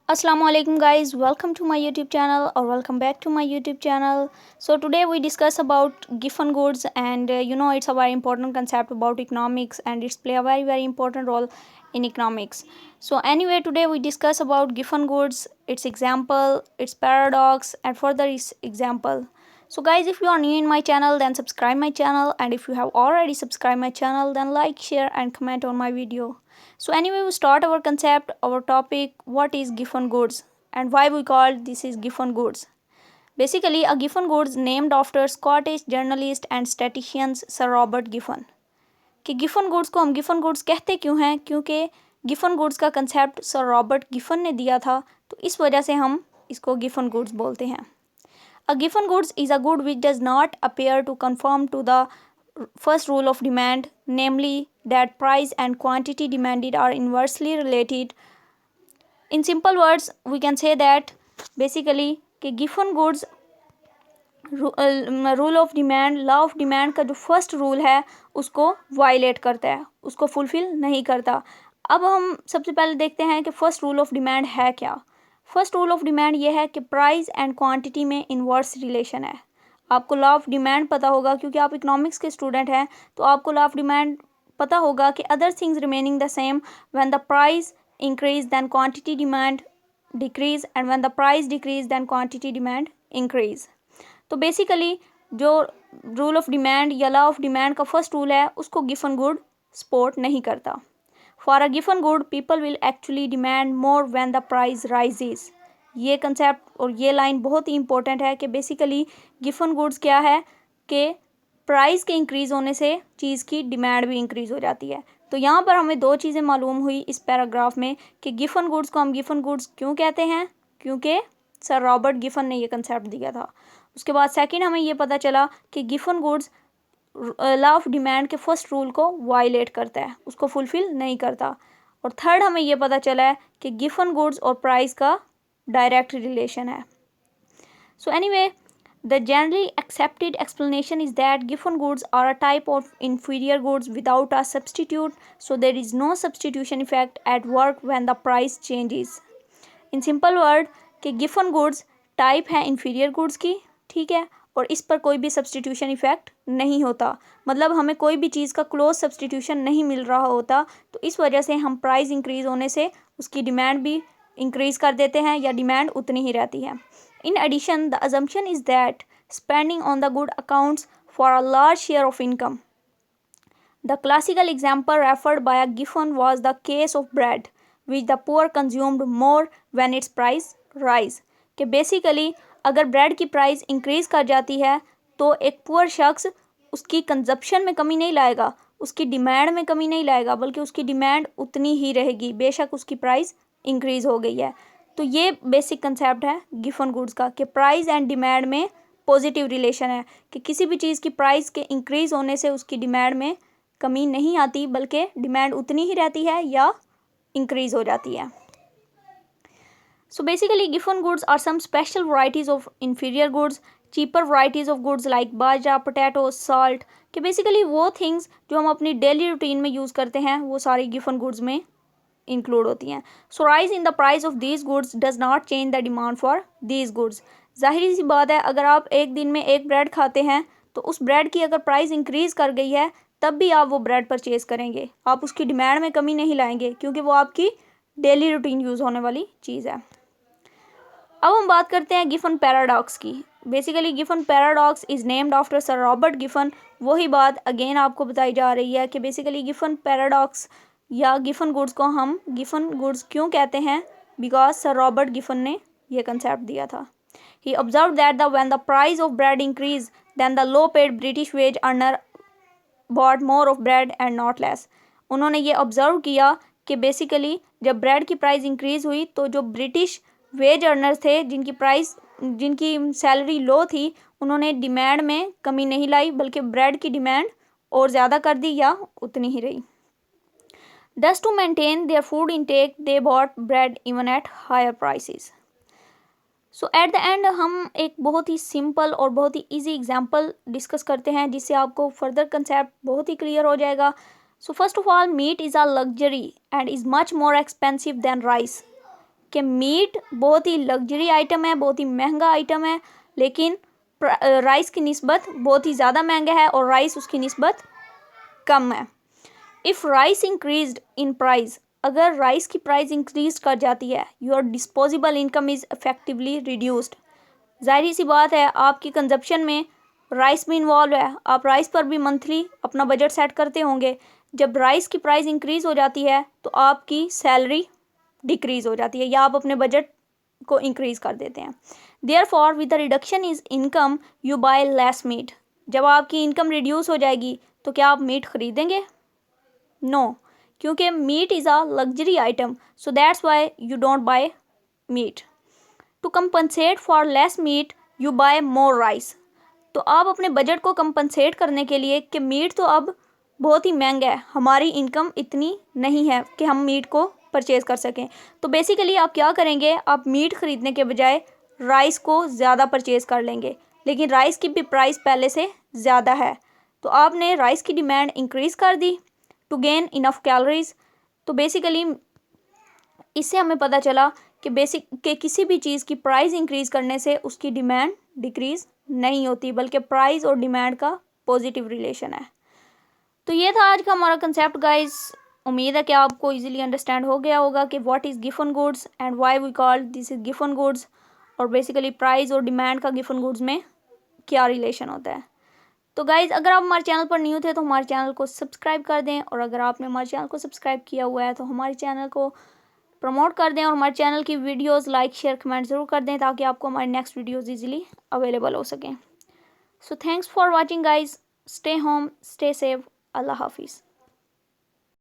Assalamualaikum guys, welcome to my YouTube channel or welcome back to my YouTube channel. So today we discuss about given goods and it's a very important concept about economics and it's play a very important role in economics. So anyway, today we discuss about given goods, its example, its paradox and further its example. So guys, if you are new in my channel then subscribe my channel, and if you have already subscribed my channel then like, share and comment on my video. So anyway, we start our concept, our topic, what is given goods and why we call this is given goods. Basically, a given goods named after Scottish journalist and statistician Sir Robert Giffen. कि Giffen goods को हम Giffen goods कहते क्यों हैं, क्योंकि Giffen goods का concept sir Robert Giffen ने दिया था, तो इस वजह से हम इसको गिफन गुड्स बोलते हैं. A given goods is a good which does not appear to conform to the first rule of demand, namely that price and quantity demanded are inversely related. In simple words, we can say that basically कि given goods rule of demand, law of demand का जो first rule है उसको violet करता है, उसको fulfil नहीं करता. अब हम सबसे पहले देखते हैं कि फर्स्ट रूल ऑफ डिमांड है क्या. फर्स्ट रूल ऑफ डिमांड ये है कि प्राइस एंड क्वांटिटी में इन्वर्स रिलेशन है. आपको लॉ ऑफ डिमांड पता होगा क्योंकि आप इकोनॉमिक्स के स्टूडेंट हैं, तो आपको लॉ ऑफ डिमांड पता होगा कि other things remaining the same, when the price increase then quantity demand decrease and when the price decrease then quantity demand increase. तो बेसिकली जो रूल ऑफ डिमांड या लॉ ऑफ डिमांड का first rule है उसको Giffen good support नहीं करता. For a Giffen good people will actually demand more when the price rises. ये concept और ये लाइन बहुत ही इंपॉर्टेंट है कि बेसिकली गिफन गुड्स क्या है कि प्राइस के इंक्रीज़ होने से चीज़ की डिमांड भी इंक्रीज़ हो जाती है. तो यहाँ पर हमें दो चीज़ें मालूम हुई इस पैराग्राफ में कि गिफन गुड्स को हम गिफन गुड्स क्यों कहते हैं, क्योंकि सर रॉबर्ट गिफन ने ये कंसेप्ट दिया था. उसके बाद सेकंड हमें ये पता चला कि Giffen goods law of demand के फर्स्ट रूल को वायलेट करता है, उसको फुलफिल नहीं करता. और थर्ड हमें ये पता चला है कि गिफन गुड्स और प्राइस का डायरेक्ट रिलेशन है. So anyway, the generally accepted explanation is that given goods are a type of inferior goods without a substitute, so there is no substitution effect at work when the price changes. In simple word कि given goods type है inferior goods की, ठीक है, और इस पर कोई भी सब्सटीट्यूशन इफेक्ट नहीं होता. मतलब हमें कोई भी चीज़ का क्लोज सब्सटीट्यूशन नहीं मिल रहा होता, तो इस वजह से हम प्राइस इंक्रीज़ होने से उसकी डिमांड भी इंक्रीज़ कर देते हैं या डिमांड उतनी ही रहती है. In addition, the assumption is that spending on the good accounts for a large share of income. The classical example referred by a Giffen was the case of bread, which the poor consumed more when its price rise. कि basically अगर bread की price increase कर जाती है तो एक poor शख्स उसकी कंजप्शन में कमी नहीं लाएगा, उसकी डिमांड में कमी नहीं लाएगा, बल्कि उसकी डिमांड उतनी ही रहेगी बेशक उसकी प्राइस इंक्रीज़ हो गई है. तो ये बेसिक कंसेप्ट है गिफन गुड्स का कि प्राइस एंड डिमांड में पॉजिटिव रिलेशन है, कि किसी भी चीज़ की प्राइस के इंक्रीज़ होने से उसकी डिमांड में कमी नहीं आती, बल्कि डिमांड उतनी ही रहती है या इंक्रीज़ हो जाती है. So basically given goods are some special varieties of inferior goods, cheaper varieties of goods like bajra, potatoes, salt, कि basically वो things जो हम अपनी डेली रूटीन में यूज़ करते हैं वो सारी given goods में इंक्लूड होती हैं. So rise in the price of these goods does not change the demand for these goods. जाहिर सी बात है, अगर आप एक दिन में एक ब्रेड खाते हैं तो उस ब्रेड की अगर प्राइस इंक्रीज़ कर गई है तब भी आप वो ब्रेड परचेज करेंगे, आप उसकी डिमांड में कमी नहीं लाएंगे क्योंकि वो आपकी डेली रूटीन यूज़ होने वाली चीज़ है. अब हम बात करते हैं गिफन पैराडॉक्स की. Basically Giffen paradox is named after sir Robert Giffen. वही बात अगेन आपको बताई जा रही है कि बेसिकली गिफन पैराडॉक्स या गिफन गुड्स को हम गिफन गुड्स क्यों कहते हैं, बिकॉज सर रॉबर्ट गिफन ने यह कंसेप्ट दिया था. He observe that the when the price of bread increase then the low paid British wage earner bought more of bread and not less. उन्होंने ये observe किया कि बेसिकली जब bread की प्राइस इंक्रीज़ हुई तो जो ब्रिटिश वेज अर्नर्स थे जिनकी सैलरी लो थी, उन्होंने डिमांड में कमी नहीं लाई बल्कि ब्रेड की डिमांड और ज़्यादा कर दी या उतनी ही रही. Thus to maintain their food intake they bought bread even at higher prices. So at the end हम एक बहुत ही सिंपल और बहुत ही इजी एग्जांपल डिस्कस करते हैं जिससे आपको फर्दर कंसेप्ट बहुत ही क्लियर हो जाएगा. So first of all, meet is a luxury and is much more expensive than rice. कि मीट बहुत ही लग्जरी आइटम है, बहुत ही महंगा आइटम है, लेकिन राइस की निस्बत बहुत ही ज़्यादा महंगा है और राइस उसकी निस्बत कम है। If rice increased in price, अगर राइस की प्राइस इंक्रीज कर जाती है, your disposable income is effectively reduced. जाहिर सी बात है, आपकी कंजप्शन में राइस भी इन्वॉल्व है, आप राइस पर भी मंथली अपना बजट सेट करते होंगे। जब राइस की प्राइस इंक्रीज़ हो जाती है तो आपकी सैलरी डिक्रीज़ हो जाती है या आप अपने बजट को इंक्रीज़ कर देते हैं। Therefore with the reduction is income you buy less meat. जब आपकी इनकम रिड्यूस हो जाएगी तो क्या आप मीट खरीदेंगे? नो, क्योंकि meat is a luxury item, so that's why you don't buy meat. To compensate for less meat you buy more rice. तो आप अपने बजट को कंपनसेट करने के लिए कि मीट तो अब बहुत ही महंगा है, हमारी इनकम इतनी नहीं है कि हम मीट को परचेज़ कर सकें, तो बेसिकली आप क्या करेंगे, आप मीट ख़रीदने के बजाय राइस को ज़्यादा परचेज़ कर लेंगे, लेकिन राइस की भी प्राइस पहले से ज़्यादा है, तो आपने राइस की डिमांड इंक्रीज़ कर दी टू गेन इनफ कैलोरीज। तो बेसिकली इससे हमें पता चला कि किसी भी चीज़ की प्राइस इंक्रीज़ करने से उसकी डिमांड डिक्रीज़ नहीं होती, बल्कि प्राइस और डिमांड का पॉजिटिव रिलेशन है। तो ये था आज का हमारा कंसेप्ट गाइस। उम्मीद है कि आपको इजीली अंडरस्टैंड हो गया होगा कि what is given goods and why we call this is given goods, और बेसिकली प्राइस और डिमांड का गिवन गुड्स में क्या रिलेशन होता है। तो गाइज़, अगर आप हमारे चैनल पर न्यू थे तो हमारे चैनल को सब्सक्राइब कर दें, और अगर आपने हमारे चैनल को सब्सक्राइब किया हुआ है तो हमारे चैनल को प्रमोट कर दें और हमारे चैनल की वीडियोस लाइक शेयर कमेंट ज़रूर कर दें ताकि आपको हमारे नेक्स्ट वीडियोस इजीली अवेलेबल हो सकें। So thanks for watching guys, stay home, stay safe, अल्लाह हाफिज़।